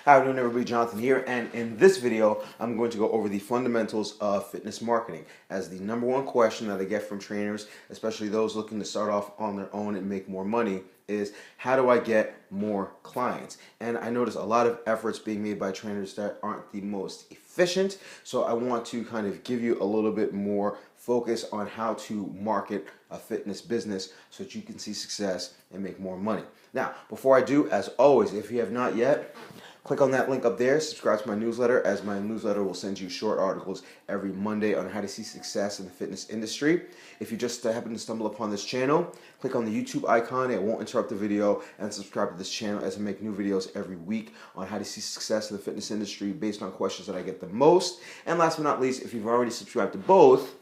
How are you doing, everybody? Jonathan here, and in this video I'm going to go over the fundamentals of fitness marketing, as the number one question that I get from trainers, especially those looking to start off on their own and make more money, is how do I get more clients? And I notice a lot of efforts being made by trainers that aren't the most efficient, so I want to kind of give you a little bit more focus on how to market a fitness business so that you can see success and make more money. Now, before I do, as always, if you have not yet, click on that link up there, subscribe to my newsletter, as my newsletter will send you short articles every Monday on how to see success in the fitness industry. If you just happen to stumble upon this channel, click on the YouTube icon. It won't interrupt the video, and subscribe to this channel as I make new videos every week on how to see success in the fitness industry based on questions that I get the most. And last but not least, if you've already subscribed to both,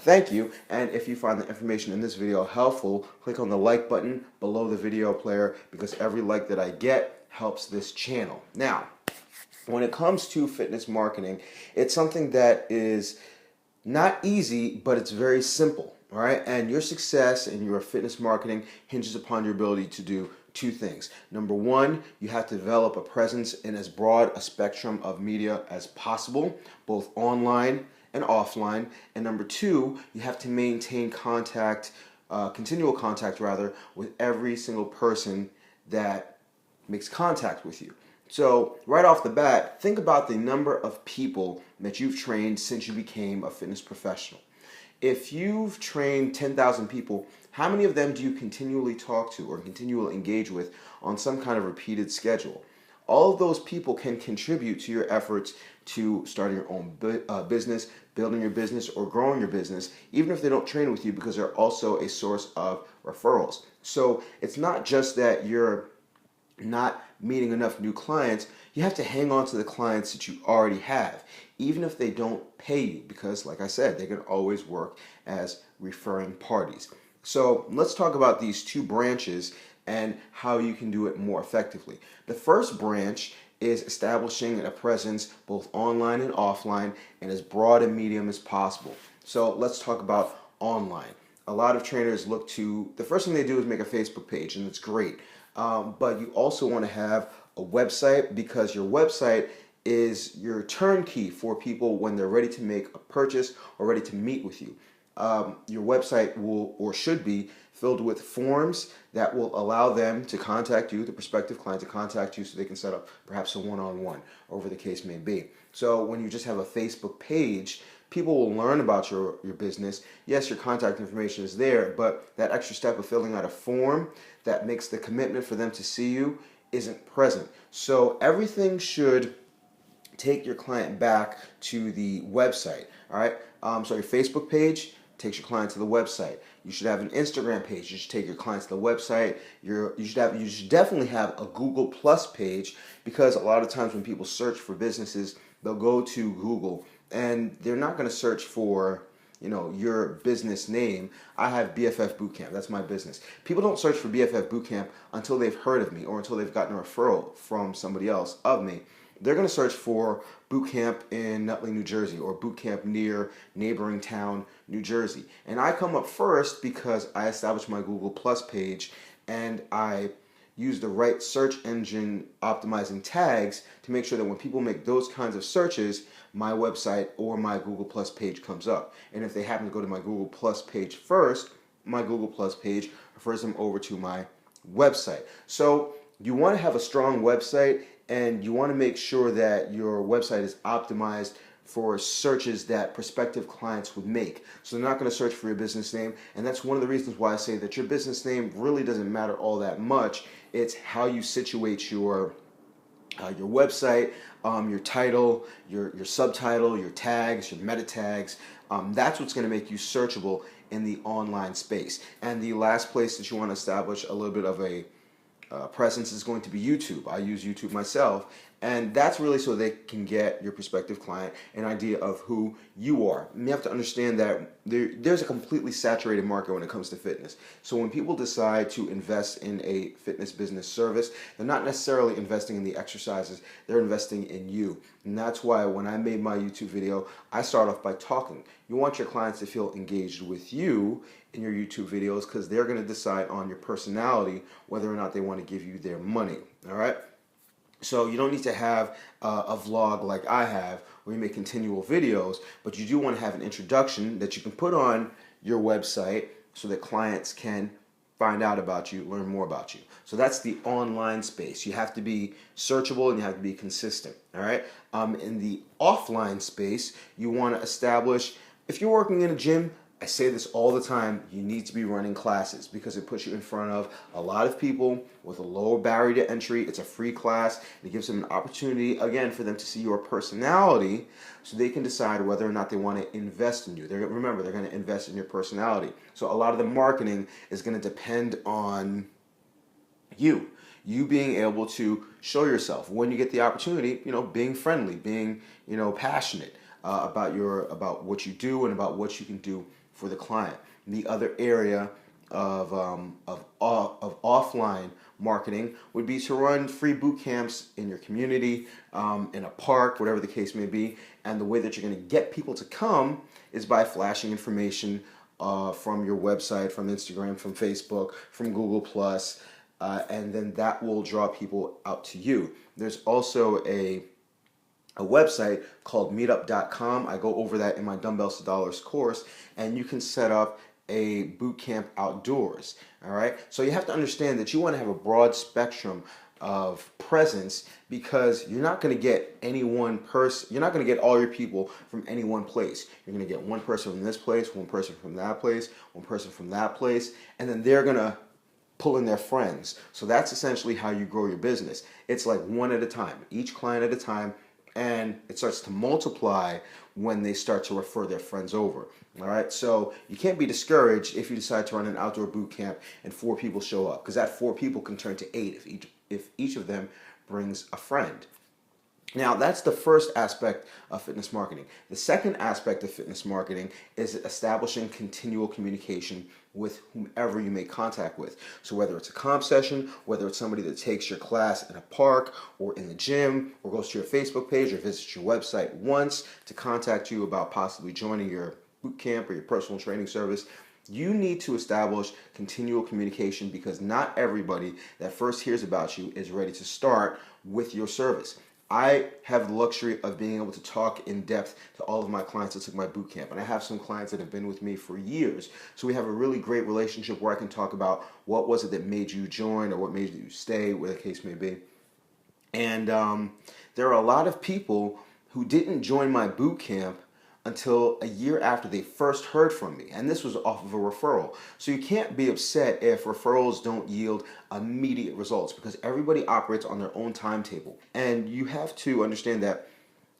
thank you, and if you find the information in this video helpful, click on the like button below the video player, because every like that I get helps this channel. Now, when it comes to fitness marketing, it's something that is not easy, but it's very simple, all right? And your success in your fitness marketing hinges upon your ability to do two things. Number one, you have to develop a presence in as broad a spectrum of media as possible, both online and offline. And number two, you have to maintain contact, continual contact rather, with every single person that makes contact with you. So right off the bat, think about the number of people that you've trained since you became a fitness professional. If you've trained 10,000 people, how many of them do you continually talk to or continually engage with on some kind of repeated schedule? All of those people can contribute to your efforts to starting your own business, building your business, or growing your business, even if they don't train with you, because they're also a source of referrals. So it's not just that you're not meeting enough new clients, you have to hang on to the clients that you already have, even if they don't pay you, because like I said, they can always work as referring parties. So let's talk about these two branches and how you can do it more effectively. The first branch is establishing a presence both online and offline and as broad and medium as possible. So let's talk about online. A lot of trainers look to, the first thing they do is make a Facebook page, and it's great. But you also want to have a website, because your website is your turnkey for people when they're ready to make a purchase or ready to meet with you. Your website will, or should be, filled with forms that will allow them to contact you, the prospective client to contact you, so they can set up perhaps a one-on-one, or whatever the case may be. So when you just have a Facebook page, people will learn about your business. Yes, your contact information is there, but that extra step of filling out a form that makes the commitment for them to see you isn't present. So everything should take your client back to the website, all right? So your Facebook page takes your client to the website. You should have an Instagram page. You should take your clients to the website. You should definitely have a Google Plus page, because a lot of times when people search for businesses, they'll go to Google and they're not going to search for, you know, your business name. I have BFF Bootcamp. That's my business. People don't search for BFF Bootcamp until they've heard of me or until they've gotten a referral from somebody else of me. They're going to search for bootcamp in Nutley, New Jersey, or bootcamp near neighboring town, New Jersey. And I come up first because I established my Google Plus page and I use the right search engine optimizing tags to make sure that when people make those kinds of searches, my website or my Google Plus page comes up. And if they happen to go to my Google Plus page first, my Google Plus page refers them over to my website. So you want to have a strong website, and you want to make sure that your website is optimized for searches that prospective clients would make. So they're not going to search for your business name, and that's one of the reasons why I say that your business name really doesn't matter all that much. It's how you situate your website, your title, your subtitle, your tags, your meta tags. That's what's going to make you searchable in the online space. And the last place that you want to establish a little bit of a presence is going to be YouTube. I use YouTube myself, and that's really so they can get your prospective client an idea of who you are. And you have to understand that there's a completely saturated market when it comes to fitness. So when people decide to invest in a fitness business service, they're not necessarily investing in the exercises, they're investing in you. And that's why when I made my YouTube video, I start off by talking. You want your clients to feel engaged with you in your YouTube videos, because they're going to decide on your personality whether or not they want to give you their money. All right? So you don't need to have a vlog like I have where you make continual videos, but you do want to have an introduction that you can put on your website so that clients can find out about you, learn more about you. So that's the online space. You have to be searchable and you have to be consistent. All right. In the offline space, you want to establish, if you're working in a gym, I say this all the time, you need to be running classes because it puts you in front of a lot of people with a lower barrier to entry. It's a free class. It gives them an opportunity, again, for them to see your personality so they can decide whether or not they want to invest in you. Remember, they're going to invest in your personality. So a lot of the marketing is going to depend on you being able to show yourself when you get the opportunity, being friendly, being, passionate about what you do and about what you can do for the client. The other area of offline marketing would be to run free boot camps in your community, in a park, whatever the case may be. And the way that you're going to get people to come is by flashing information from your website, from Instagram, from Facebook, from Google Plus, and then that will draw people out to you. There's also a website called meetup.com. I go over that in my Dumbbells to Dollars course, and you can set up a boot camp outdoors. All right. So you have to understand that you want to have a broad spectrum of presence because you're not going to get any one person. You're not going to get all your people from any one place. You're going to get one person from this place, one person from that place, one person from that place, and then they're going to pull in their friends. So that's essentially how you grow your business. It's like one at a time, each client at a time. And it starts to multiply when they start to refer their friends over. All right, so you can't be discouraged if you decide to run an outdoor boot camp and 4 people show up, because that 4 people can turn to 8 if each of them brings a friend. Now, that's the first aspect of fitness marketing. The second aspect of fitness marketing is establishing continual communication with whomever you make contact with. So whether it's a comp session, whether it's somebody that takes your class in a park or in the gym or goes to your Facebook page or visits your website once to contact you about possibly joining your boot camp or your personal training service, you need to establish continual communication because not everybody that first hears about you is ready to start with your service. I have the luxury of being able to talk in depth to all of my clients that took my boot camp. And I have some clients that have been with me for years. So we have a really great relationship where I can talk about what was it that made you join or what made you stay, whatever the case may be. And there are a lot of people who didn't join my boot camp until a year after they first heard from me. And this was off of a referral. So you can't be upset if referrals don't yield immediate results because everybody operates on their own timetable. And you have to understand that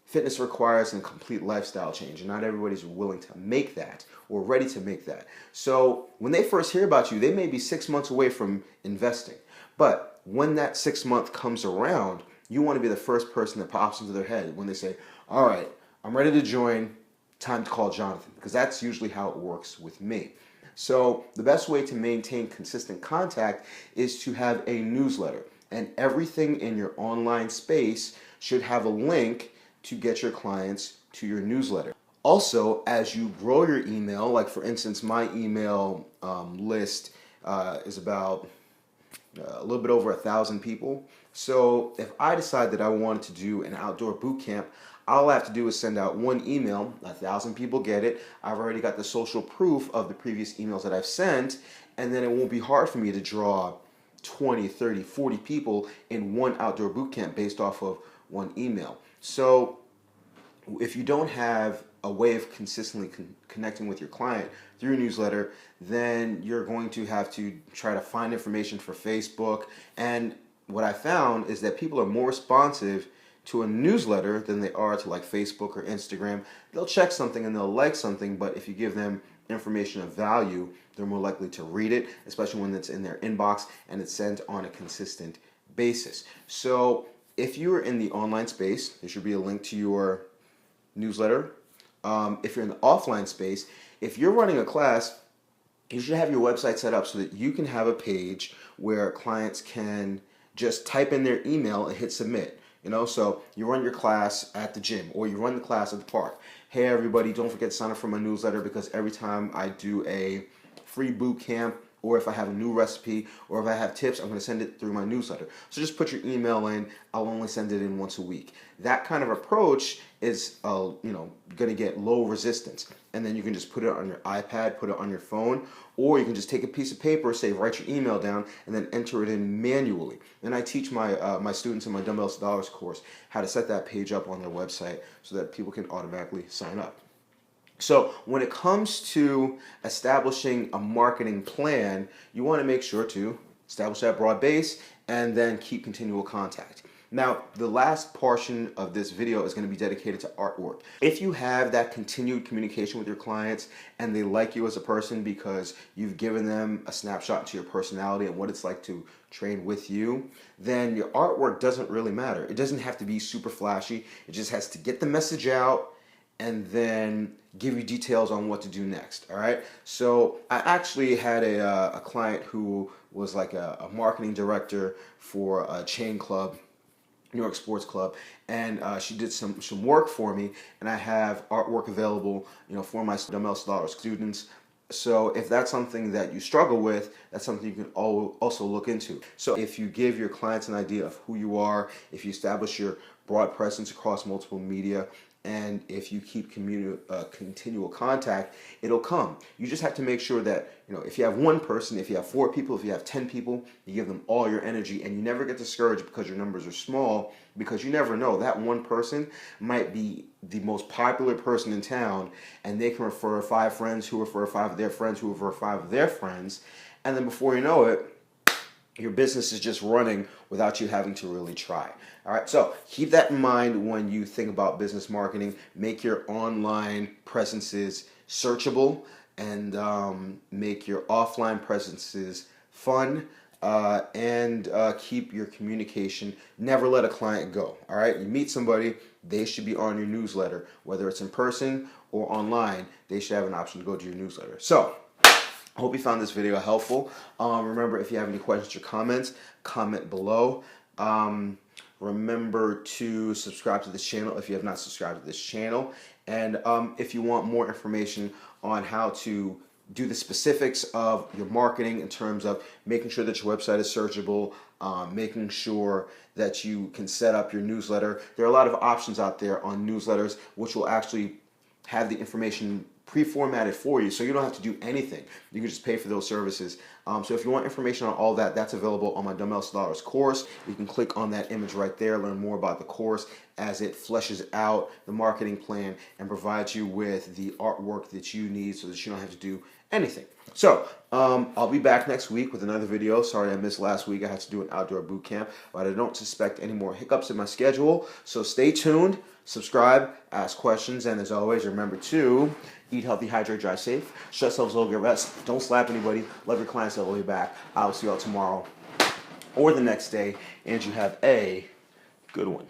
fitness requires a complete lifestyle change, and not everybody's willing to make that or ready to make that. So when they first hear about you, they may be 6 months away from investing. But when that 6 month comes around, you want to be the first person that pops into their head when they say, all right, I'm ready to join. Time to call Jonathan, because that's usually how it works with me. So the best way to maintain consistent contact is to have a newsletter, and everything in your online space should have a link to get your clients to your newsletter. Also, as you grow your email, like for instance, my email list is about a little bit over 1,000 people. So if I decide that I wanted to do an outdoor boot camp, all I have to do is send out one email, 1,000 people get it. I've already got the social proof of the previous emails that I've sent, and then it won't be hard for me to draw 20, 30, 40 people in one outdoor boot camp based off of one email. So if you don't have a way of consistently connecting with your client through a newsletter, then you're going to have to try to find information for Facebook. And what I found is that people are more responsive to a newsletter than they are to like Facebook or Instagram. They'll check something and they'll like something, but if you give them information of value, they're more likely to read it, especially when it's in their inbox and it's sent on a consistent basis. So if you are in the online space, there should be a link to your newsletter. If you're in the offline space, if you're running a class, you should have your website set up so that you can have a page where clients can just type in their email and hit submit. So you run your class at the gym or you run the class at the park. Hey everybody, don't forget to sign up for my newsletter because every time I do a free boot camp or if I have a new recipe, or if I have tips, I'm going to send it through my newsletter. So just put your email in. I'll only send it in once a week. That kind of approach is, going to get low resistance. And then you can just put it on your iPad, put it on your phone, or you can just take a piece of paper, say write your email down, and then enter it in manually. And I teach my students in my Dumbbells to Dollars course how to set that page up on their website so that people can automatically sign up. So when it comes to establishing a marketing plan, you want to make sure to establish that broad base and then keep continual contact. Now, the last portion of this video is going to be dedicated to artwork. If you have that continued communication with your clients and they like you as a person because you've given them a snapshot into your personality and what it's like to train with you, then your artwork doesn't really matter. It doesn't have to be super flashy. It just has to get the message out and then give you details on what to do next. All right. So I actually had a client who was like a marketing director for a chain club, New York Sports Club, and she did some work for me, and I have artwork available, for my Dumbbells to Dollars students. So if that's something that you struggle with, that's something you can also look into. So if you give your clients an idea of who you are, if you establish your broad presence across multiple media, and if you keep continual contact, it'll come. You just have to make sure that, if you have one person, if you have 4 people, if you have 10 people, you give them all your energy, and you never get discouraged because your numbers are small, because you never know. That one person might be the most popular person in town, and they can refer 5 friends who refer 5 of their friends who refer 5 of their friends, and then before you know it, your business is just running without you having to really try. All right, so keep that in mind when you think about business marketing. Make your online presences searchable, and make your offline presences fun, and keep your communication. Never let a client go. All right, you meet somebody, they should be on your newsletter, whether it's in person or online. They should have an option to go to your newsletter. So I hope you found this video helpful. Remember, if you have any questions or comments, comment below. Remember to subscribe to this channel if you have not subscribed to this channel. And if you want more information on how to do the specifics of your marketing in terms of making sure that your website is searchable, making sure that you can set up your newsletter. There are a lot of options out there on newsletters which will actually have the information pre-formatted for you, so you don't have to do anything. You can just pay for those services. So if you want information on all that, that's available on my Dumbbells to Dollars course. You can click on that image right there, learn more about the course as it fleshes out the marketing plan and provides you with the artwork that you need so that you don't have to do anything. So I'll be back next week with another video. Sorry I missed last week. I had to do an outdoor boot camp, but I don't suspect any more hiccups in my schedule. So stay tuned, subscribe, ask questions, and as always, remember to eat healthy, hydrate, drive safe, stress levels low, get rest, don't slap anybody, love your clients all the way back. I'll see y'all tomorrow or the next day, and you have a good one.